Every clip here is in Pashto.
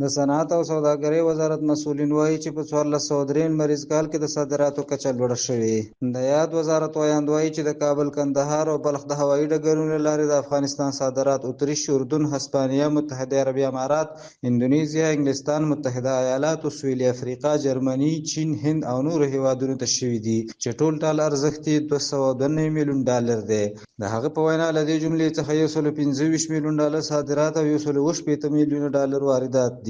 د صنعت او سوداګرۍ وزارت مسؤلین وایي چې په 1403 مریض کال کې د صادراتو کچه لوړه شوې. د یاد وزارت وایاند وایي چې د کابل، کندهار او بلخ د هوایي ډګرونو له لارې د افغانستان صادرات اتریش، اردن، هسپانیا، متحده عربي امارات، اندونیزیا، انګلستان، متحده ایالات، سویلي افریقا، جرمني، چین، هند او نورو هیوادونو ته شوي دي چې ټول ټال ارزښت یې $292 میلیون دی. د هغه په وینا له دې جملې څخه $125 میلیون صادرات او $180 میلیون واردات دي.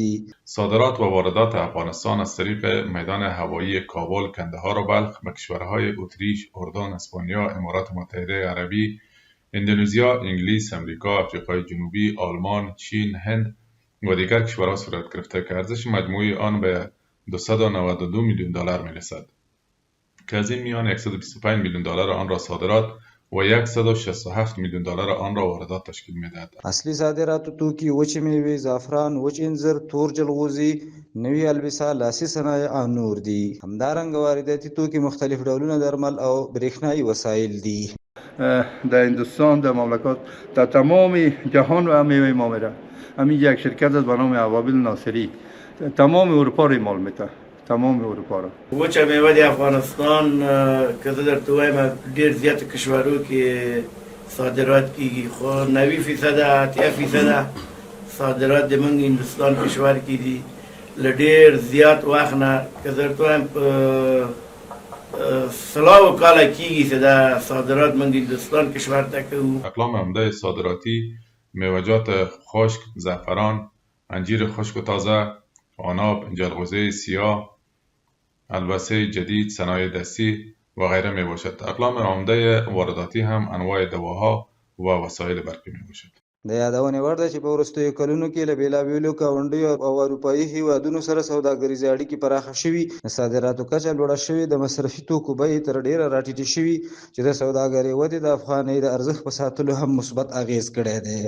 صادرات و واردات افغانستان از طریق میدان هوایی کابل، کندهار و بلخ به کشورهای اتریش، اردن، اسپانیا، امارات متحده عربی، اندونزیا، انگلیس، امریکا، افریقای جنوبی، آلمان، چین، هند و دیگر کشورها صورت گرفته که ارزش مجموعی آن به $292 میلیون میرسد که از این میان $125 میلیون آن را صادرات و $167 میلیون آن را واردات تشکیل می‌دهد. اصلي صادراتو توکي وچې میوې، زعفران، وچ انځر، تور جلغوزي، نوي البسه، لاسي صنایع او نور دي. همدارنګه وارداتي توکي مختلف ډولونه درمل او برېښنایي وسایل دي. در هندوستان، در مملکات، در تمام جهان و میوه ما میره. همین یک شرکت است به نام اوابل ناصری تمام اروپا رو مال میده، تمام اروپا رو. وچه میوه د افغانستان که زه درته وایم ډېر زیات کشورو کې صادرات کیږي، خو 90% 80% صادرات د موږ هندوستان کشور کې دي. له ډېر زیات وخت نه که زه درته وایم سلاو کاله کیږي چې دا صادرات موږ هندوستان کشور ته کوو. اقلام عمده صادراتی میوه‌جات خشک، زعفران، انجیر خشک و تازه، عناب، جلغوزه سیاه، البسه جدید، صنایع دستی و غیره می باشد. اقلام عمده وارداتی هم انواع دواها و وسایل برقی می باشد. د یادونې وړ ده چې په وروستیو کلونو کې له بېلابېلو ګاونډیو او اروپایي هیوادونو سره سوداګریزې اړیکې پراخه شوي، د صادراتو کچه لوړه شوې، د مصرفي توکو بیې تر ډېره راټیټې شوي چې د سوداګرۍ ودې د افغانۍ د ارزښت په ساتلو هم مثبت اغېز کړی دی.